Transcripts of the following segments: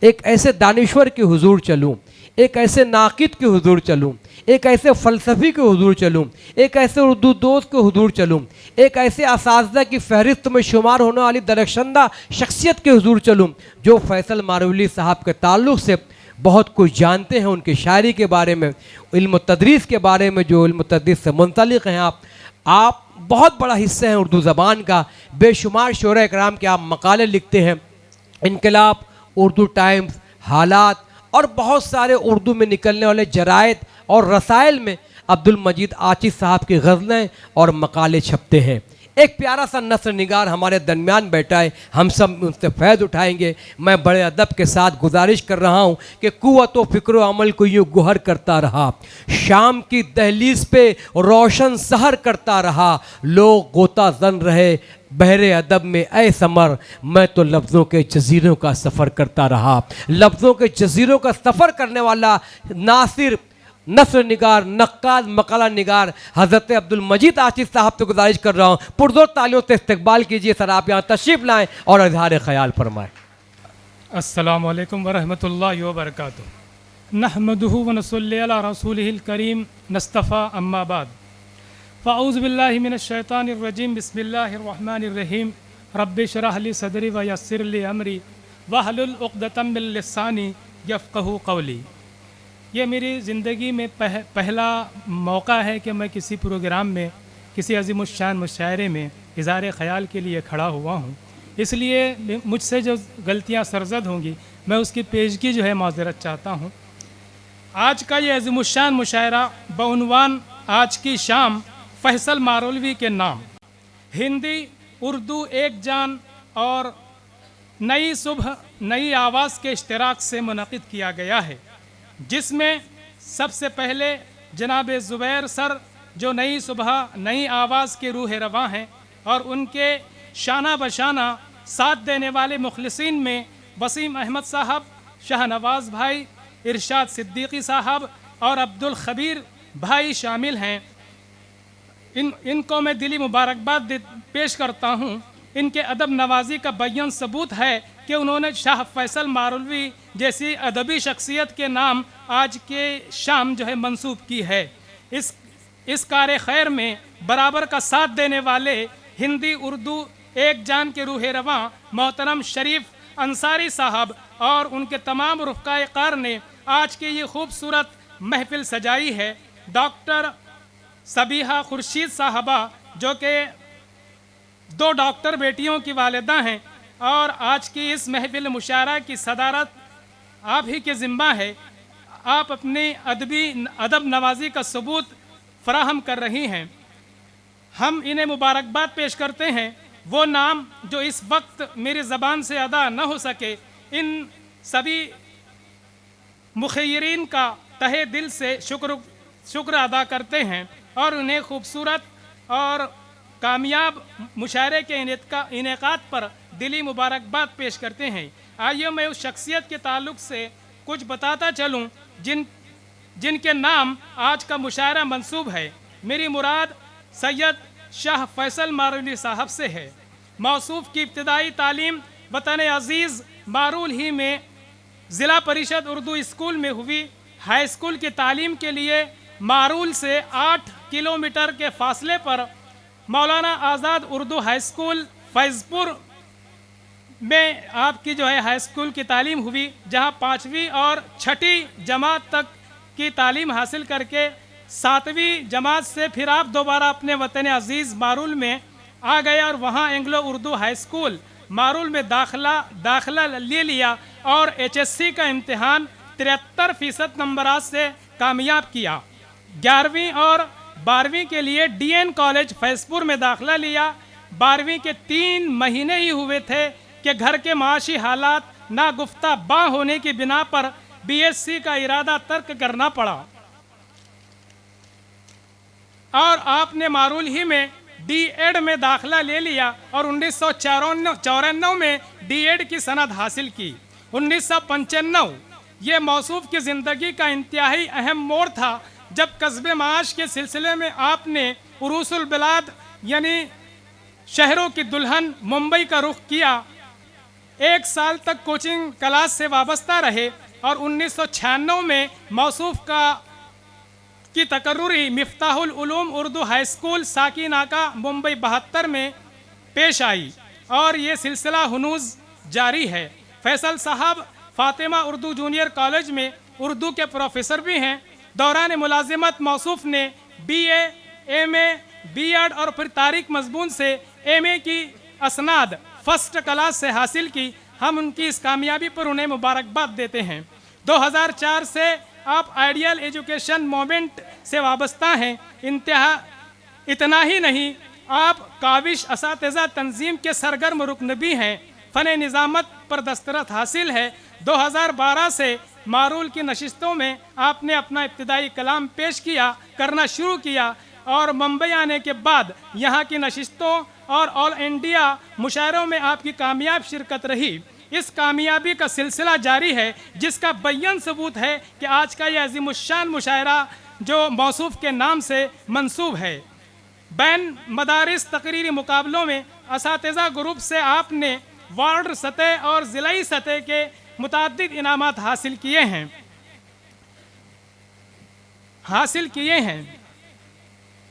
एक ऐसे दानिश्वर के हुजूर चलूं, एक ऐसे नाकिद के हुजूर चलूं, एक ऐसे फ़लसफ़ी के हुजूर चलूं, एक ऐसे उर्दू दोस्त के हुजूर चलूं, एक ऐसे असातिज़ा की फहरिस्त में शुमार होने वाली दरख्शंदा शख्सियत के हुजूर चलूं जो फैसल मारवली साहब के ताल्लुक़ से बहुत कुछ जानते हैं, उनकी शायरी के बारे में, इल्म तदरीस के बारे में, जो इल्म तदरीस से मुंसलिक हैं। आप बहुत बड़ा हिस्सा हैं उर्दू ज़बान का, बेशुमार शोरा इकराम के आप मकाले लिखते हैं। इनकलाब, उर्दू टाइम्स, हालात और बहुत सारे उर्दू में निकलने वाले जरायद और रसायल में अब्दुल मजीद आचिज़ साहब की गज़लें और मकाले छपते हैं। एक प्यारा सा नस्र निगार हमारे दरमियान बैठा है, हम सब उनसे फैज़ उठाएंगे। मैं बड़े अदब के साथ गुजारिश कर रहा हूँ कि कुव्वत व फ़िक्र अमल को यूँ गुहर करता रहा, शाम की दहलीज़ पे रोशन सहर करता रहा, लोग गोता जन रहे बहरे अदब में ऐ समर, मैं तो लफ्ज़ों के जज़ीरों का सफ़र करता रहा। लफ्ज़ों के जज़ीरों का सफ़र करने वाला नासिर, नस्र निगार, नक्काद, मकाला निगार हज़रत अब्दुल मजीद आचिज़ साहब से गुजारिश कर रहा हूँ, पुरज़ोर तालियों से इस्तकबाल कीजिए। सर आप यहाँ तशरीफ़ लाएँ और इज़हार ख़याल फरमाएँ। अस्सलामु अलैकुम वरहमतुल्लाहि वबरकातुहू। नहमदुहु व नसल्ली अला रसूलिहिल करीम नस्तफ़ा अम्मा बाद। फ़अऊज़ु बिल्लाहि मिनश शैतानिर रजीम। बिस्मिल्लाहिर रहमानिर रहीम। रब्बि इश्रह ली सदरी व यस्सिर ली अमरी वहलुल उक़दतम मिन लिसानी यफ़क़हू क़ौली। ये मेरी ज़िंदगी में पहला मौका है कि मैं किसी प्रोग्राम में, किसी अज़ीमुश्शान मुशायरे में इज़हार ख़याल के लिए खड़ा हुआ हूँ। इसलिए मुझसे जो गलतियाँ सरज़द होंगी मैं उसकी पेशगी जो है माज़रत चाहता हूँ। आज का ये अज़ीमुश्शान मुशायरा बउनवान आज की शाम फैसल मारवली के नाम, हिंदी उर्दू एक जान और नई सुबह नई आवाज़ के इश्तिराक से मुनक़िद किया गया है, जिसमें सबसे पहले जनाब ज़ुबैर सर जो नई सुबह नई आवाज़ के रूह रवां हैं और उनके शाना बशाना साथ देने वाले मुखलिसीन में वसीम अहमद साहब, शाहनवाज़ भाई, इरशाद सिद्दीकी साहब और अब्दुल खबीर भाई शामिल हैं। इनको मैं दिली मुबारकबाद पेश करता हूँ। इनके अदब नवाजी का बयान सबूत है कि उन्होंने शाह फैसल मारवली जैसी अदबी शख्सियत के नाम आज के शाम जो है मंसूब की है। इस कार खैर में बराबर का साथ देने वाले हिंदी उर्दू एक जान के रूह रवां मोहतरम शरीफ अंसारी साहब और उनके तमाम रुफ़क़ाए कार ने आज की ये खूबसूरत महफिल सजाई है। डॉक्टर सबीहा खुर्शीद साहबा जो कि 2 डॉक्टर बेटियों की वालिदा हैं और आज की इस महफिल मुशायरा की सदारत आप ही के ज़िम्मा है। आप अपनी अदब नवाजी का सबूत फराहम कर रही हैं। हम इन्हें मुबारकबाद पेश करते हैं। वो नाम जो इस वक्त मेरी ज़बान से अदा न हो सके, इन सभी मुखय्यरीन का तहे दिल से शुक्र अदा करते हैं और उन्हें खूबसूरत और कामयाब मुशायरे के इनेकात पर दिली मुबारकबाद पेश करते हैं। आइए मैं उस शख्सियत के ताल्लुक़ से कुछ बताता चलूँ जिनके नाम आज का मुशायरा मंसूब है। मेरी मुराद सैयद शाह फैसल मारवली साहब से है। मौसूफ़ की इब्तिदाई तालीम वतन अज़ीज़ मारूल ही में ज़िला परिषद उर्दू स्कूल में हुई। हाई स्कूल की तालीम के लिए मारूल से 8 किलोमीटर के फासले पर मौलाना आज़ाद उर्दू हाई स्कूल फैज़पुर में आपकी जो है हाई स्कूल की तालीम हुई, जहां 5वीं और 6ठी जमात तक की तालीम हासिल करके 7वीं जमात से फिर आप दोबारा अपने वतन अज़ीज़ मारूल में आ गए और वहां एंग्लो उर्दू हाई स्कूल मारूल में दाखिला ले लिया और HSC का इम्तिहान 73% नंबरात से कामयाब किया। 11वीं और 12वीं के लिए DN कॉलेज फैज़पुर में दाखिला लिया। 12वीं के 3 महीने ही हुए थे कि घर के माशी हालात नागुफ्ता बा होने की बिना पर BSc का इरादा तर्क करना पड़ा और आपने मारूल ही में D.Ed में दाखिला ले लिया और 1994 में D.Ed की सनद हासिल की। 1995 ये मौसूफ़ की ज़िंदगी का इंतहाई अहम मोड़ था जब कस्बे माश के सिलसिले में आपने उरूसुल बिलाद यानी शहरों की दुल्हन मुंबई का रुख किया। 1 साल तक कोचिंग क्लास से वाबस्ता रहे और 1996 में मौसूफ की तकर्रुरी मिफ्ताहुल उलूम उर्दू हाई स्कूल साकीनाका मुंबई 72 में पेश आई और ये सिलसिला हुनूज जारी है। फैसल साहब फातिमा उर्दू जूनियर कॉलेज में उर्दू के प्रोफेसर भी हैं। दौरान मुलाजिमत मौसूफ ने BA, MA, B.Ed और फिर तारीख मजमून से MA की असनाद फर्स्ट क्लास से हासिल की। हम उनकी इस कामयाबी पर उन्हें मुबारकबाद देते हैं। 2004 से आप आइडियल एजुकेशन मूवमेंट से वाबस्ता हैं। इतना ही नहीं, आप काबिश असातिज़ा तंजीम के सरगर्म रुकन भी हैं। फ़न निज़ामत पर दस्तरत हासिल है। 2012 से मारूल की नशिस्तों में आपने अपना इब्तिदाई कलाम पेश करना शुरू किया और मुंबई आने के बाद यहाँ की नशिस्तों और ऑल इंडिया मुशायरों में आपकी कामयाब शिरकत रही। इस कामयाबी का सिलसिला जारी है, जिसका बय्यन सबूत है कि आज का यह अज़ीमुश्शान मुशायरा जो मौसूफ के नाम से मंसूब है। बैन मदारिस तकरीरी मुकाबलों में असातिज़ा ग्रुप से आपने वार्ड सतह और ज़िलाई सतह के मुतअद्दिद इनामात हासिल किए हैं।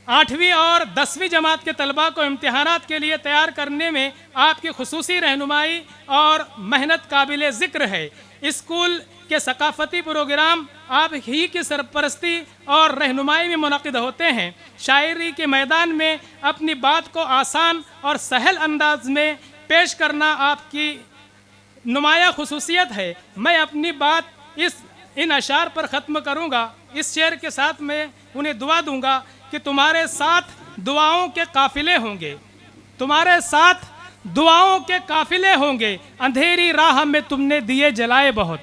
8वीं और 10वीं जमात के तलबा को इम्तिहानात के लिए तैयार करने में आपकी खुसूसी रहनुमाई और मेहनत काबिल ज़िक्र है। स्कूल के सकाफ़ती प्रोग्राम आप ही की सरपरस्ती और रहनुमाई में मुनक़िद होते हैं। शायरी के मैदान में अपनी बात को आसान और सहल अंदाज में पेश करना आपकी नुमाया खुसूसियत है। मैं अपनी बात इन अशार पर ख़त्म करूँगा। इस शेर के साथ मैं उन्हें दुआ दूँगा कि तुम्हारे साथ दुआओं के काफ़िले होंगे, तुम्हारे साथ दुआओं के काफ़िले होंगे। अंधेरी राह में तुमने दिए जलाए बहुत,